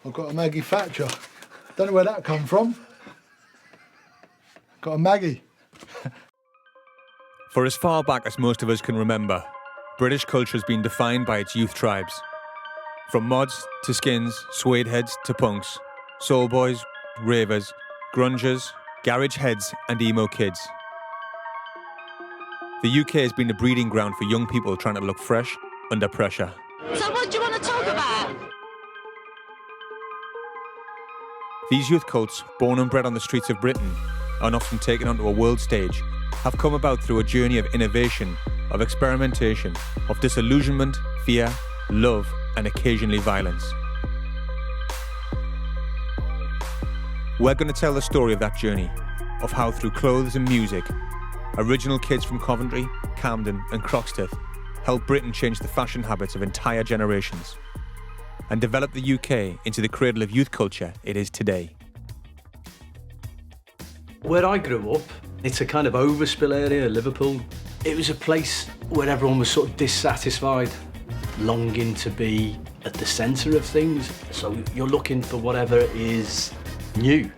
I've got a Maggie Thatcher. Don't know where that come from. Got a Maggie. For as far back as most of us can remember, British culture has been defined by its youth tribes. From mods to skins, suede heads to punks, soul boys, ravers, grungers, garage heads and emo kids. The UK has been a breeding ground for young people trying to look fresh under pressure. So what do you want to talk about? These youth cults, born and bred on the streets of Britain, and often taken onto a world stage, have come about through a journey of innovation, of experimentation, of disillusionment, fear, love, and occasionally violence. We're going to tell the story of that journey, of how through clothes and music, original kids from Coventry, Camden, and Croxteth helped Britain change the fashion habits of entire generations and develop the UK into the cradle of youth culture it is today. Where I grew up, it's a kind of overspill area, Liverpool. It was a place where everyone was sort of dissatisfied, longing to be at the centre of things. So you're looking for whatever is new.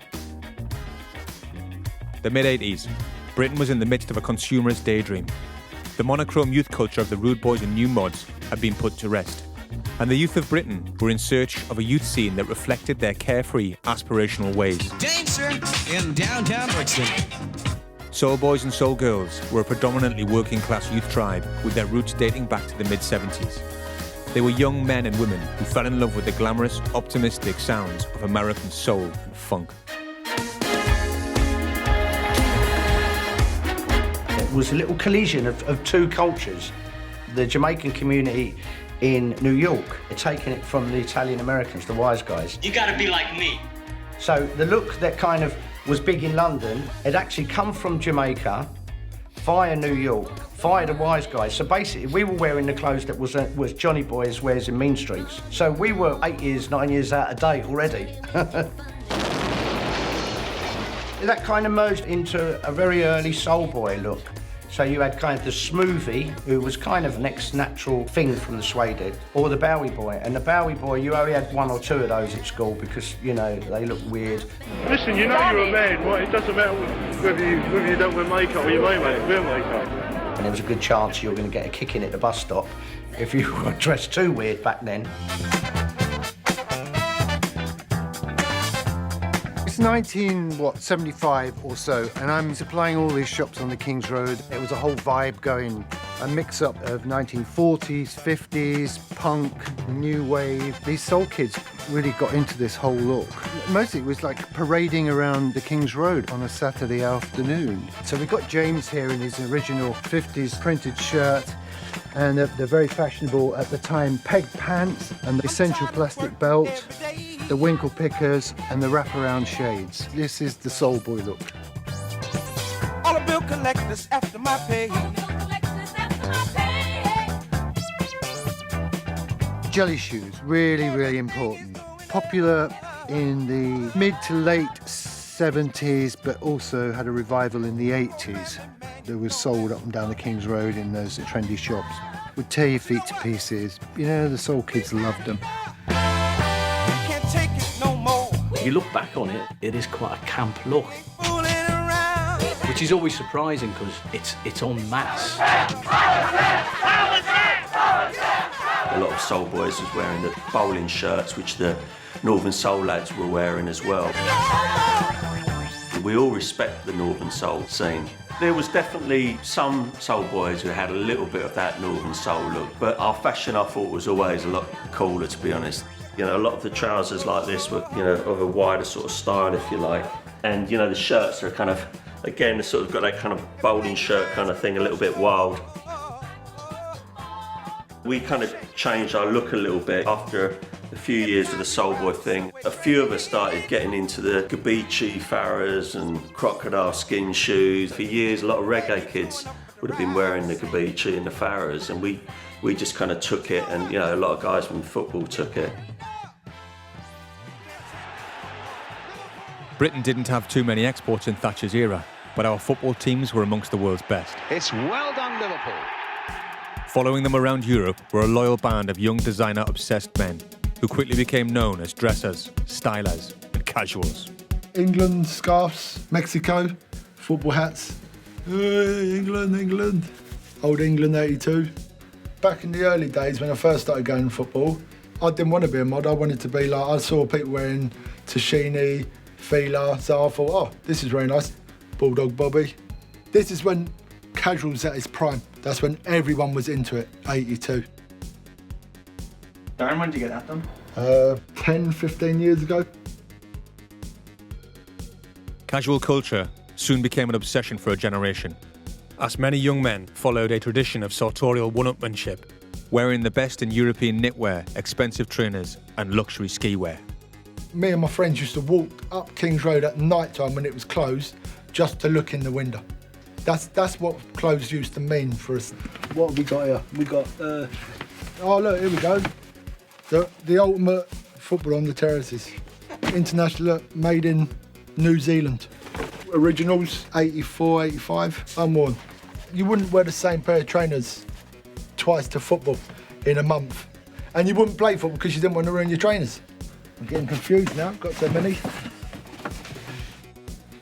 The mid-80s, Britain was in the midst of a consumerist daydream. The monochrome youth culture of the rude boys and new mods had been put to rest. And the youth of Britain were in search of a youth scene that reflected their carefree, aspirational ways. Danger in downtown Brixton. Soul boys and soul girls were a predominantly working-class youth tribe with their roots dating back to the mid-70s. They were young men and women who fell in love with the glamorous, optimistic sounds of American soul and funk. It was a little collision of two cultures. The Jamaican community in New York had taken it from the Italian Americans, the wise guys. You gotta be like me. So the look that kind of was big in London had actually come from Jamaica via New York, via the wise guys. So basically we were wearing the clothes that was Johnny Boys wears in Mean Streets. So we were 8 years, 9 years out of date already. That kind of merged into a very early soul boy look. So you had kind of the smoothie, who was kind of next natural thing from the suede, or the Bowie boy. And the Bowie boy, you only had one or two of those at school because, you know, they look weird. Listen, you know you're a man, right? It doesn't matter whether you don't wear makeup or you may wear makeup. And there was a good chance you were going to get a kick in at the bus stop if you were dressed too weird back then. It's 1975 or so, and I'm supplying all these shops on the King's Road. It was a whole vibe going, a mix-up of 1940s, 50s, punk, new wave. These soul kids really got into this whole look. Mostly it was like parading around the King's Road on a Saturday afternoon. So we've got James here in his original 50s printed shirt, and they're very fashionable at the time peg pants and the essential plastic belt, the winkle pickers and the wraparound shades. This is the soul boy look. All the bill collectors after my pay. Jelly shoes, really, really important. Popular in the mid to late 70s, but also had a revival in the 80s. They were sold up and down the King's Road in those trendy shops. Would tear your feet to pieces. You know, the soul kids loved them. Can't take it no more. If you look back on it, it is quite a camp look, which is always surprising because it's en masse. A lot of soul boys was wearing the bowling shirts, which the Northern Soul lads were wearing as well. We all respect the Northern Soul scene. There was definitely some soul boys who had a little bit of that Northern Soul look, but our fashion I thought was always a lot cooler, to be honest. You know, a lot of the trousers like this were, you know, of a wider sort of style, if you like. And, you know, the shirts are kind of, again, they sort of got that kind of bowling shirt kind of thing, a little bit wild. We kind of changed our look a little bit after a few years of the soul boy thing. A few of us started getting into the Gabici Farahs and crocodile skin shoes. For years, a lot of reggae kids would have been wearing the Gabici and the Farahs, and we just kind of took it, and, you know, a lot of guys from football took it. Britain didn't have too many exports in Thatcher's era, but our football teams were amongst the world's best. It's well done, Liverpool. Following them around Europe were a loyal band of young designer-obsessed men. who quickly became known as dressers, stylers, and casuals. England, scarves, Mexico, football hats. Hey, England, England. Old England 82. Back in the early days when I first started going to football, I didn't want to be a mod. I wanted to be like, I saw people wearing Tashini, Fila, so I thought, oh, this is very nice. Bulldog Bobby. This is when casuals at its prime. That's when everyone was into it, 82. Darren, when did you get that done? 10, 15 years ago. Casual culture soon became an obsession for a generation, as many young men followed a tradition of sartorial one-upmanship, wearing the best in European knitwear, expensive trainers, and luxury ski wear. Me and my friends used to walk up King's Road at night time when it was closed, just to look in the window. That's what clothes used to mean for us. What have we got here? We got, oh look, here we go. The ultimate football on the terraces. International, made in New Zealand. Originals, 84, 85, unworn. You wouldn't wear the same pair of trainers twice to football in a month. And you wouldn't play football because you didn't want to ruin your trainers. I'm getting confused now, got so many.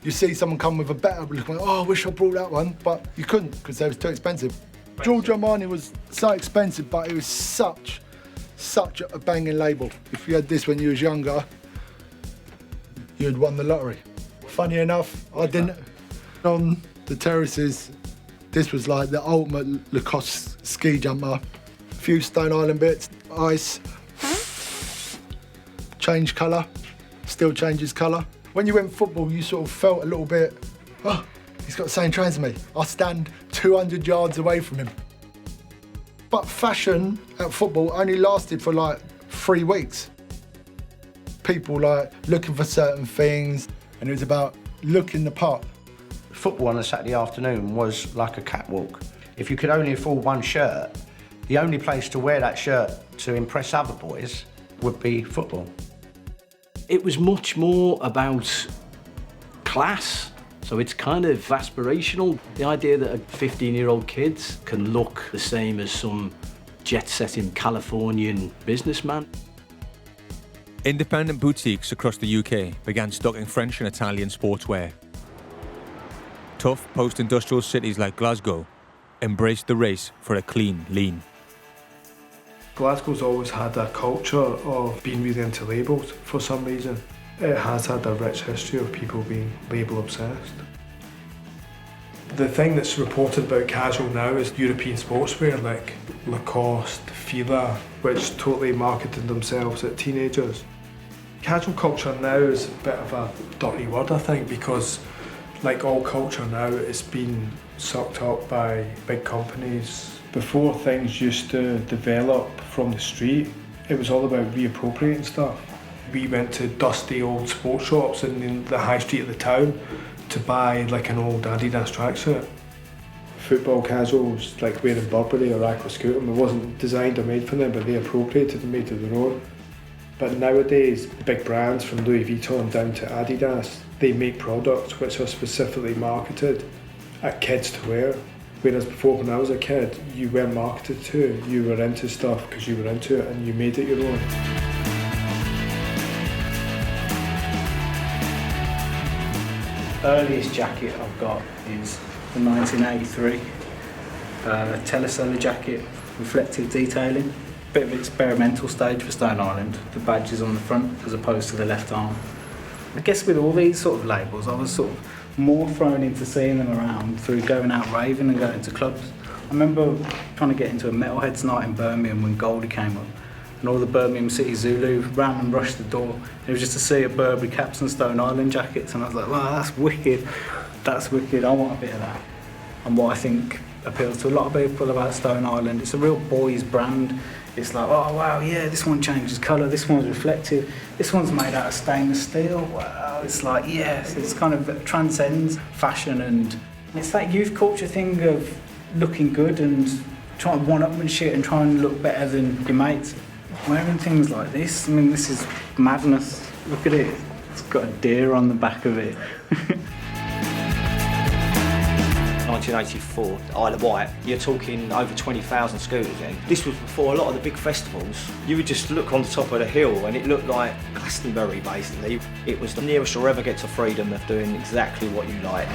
You see someone come with a better look, like, oh, I wish I brought that one, but you couldn't because they was too expensive. Giorgio Armani was so expensive, but it was such a banging label. If you had this when you was younger, you'd won the lottery. Funny enough, I didn't. On the terraces, this was like the ultimate Lacoste ski jumper. A few Stone Island bits, ice, change colour, still changes colour. When you went football, you sort of felt a little bit, oh, he's got the same trains as me. I stand 200 yards away from him. But fashion at football only lasted for like 3 weeks. People like looking for certain things, and it was about looking the part. Football on a Saturday afternoon was like a catwalk. If you could only afford one shirt, the only place to wear that shirt to impress other boys would be football. It was much more about class. So it's kind of aspirational. The idea that a 15-year-old kid can look the same as some jet-setting Californian businessman. Independent boutiques across the UK began stocking French and Italian sportswear. Tough post-industrial cities like Glasgow embraced the race for a clean lean. Glasgow's always had a culture of being really into labels for some reason. It has had a rich history of people being label obsessed. The thing that's reported about casual now is European sportswear like Lacoste, Fila, which totally marketed themselves at teenagers. Casual culture now is a bit of a dirty word, I think, because like all culture now, it's been sucked up by big companies. Before things used to develop from the street, it was all about reappropriating stuff. We went to dusty old sports shops in the high street of the town to buy like an old Adidas tracksuit. Football casuals like wearing Burberry or Aquascutum, it wasn't designed or made for them, but they appropriated and made it their own. But nowadays, big brands from Louis Vuitton down to Adidas, they make products which are specifically marketed at kids to wear. Whereas before, when I was a kid, you weren't marketed to, you were into stuff because you were into it and you made it your own. Earliest jacket I've got is the 1983 Teleseller jacket, reflective detailing. Bit of experimental stage for Stone Island. The badge is on the front as opposed to the left arm. I guess with all these sort of labels, I was sort of more thrown into seeing them around through going out raving and going to clubs. I remember trying to get into a Metalheads night in Birmingham when Goldie came up, and all the Birmingham City Zulu ran and rushed the door. It was just to see a Burberry caps and Stone Island jackets, and I was like, wow, that's wicked. That's wicked. I want a bit of that. And what I think appeals to a lot of people about Stone Island, it's a real boys brand. It's like, oh wow, yeah, this one changes colour, this one's reflective, this one's made out of stainless steel. Wow, it's like, yes, it's kind of transcends fashion, and it's that youth culture thing of looking good and trying to one-up and shit and trying to look better than your mates. Wearing things like this, I mean, this is madness. Look at it, it's got a deer on the back of it. 1984, Isle of Wight, you're talking over 20,000 scooters then. This was before a lot of the big festivals. You would just look on the top of the hill and it looked like Glastonbury basically. It was the nearest you'll ever get to freedom of doing exactly what you like.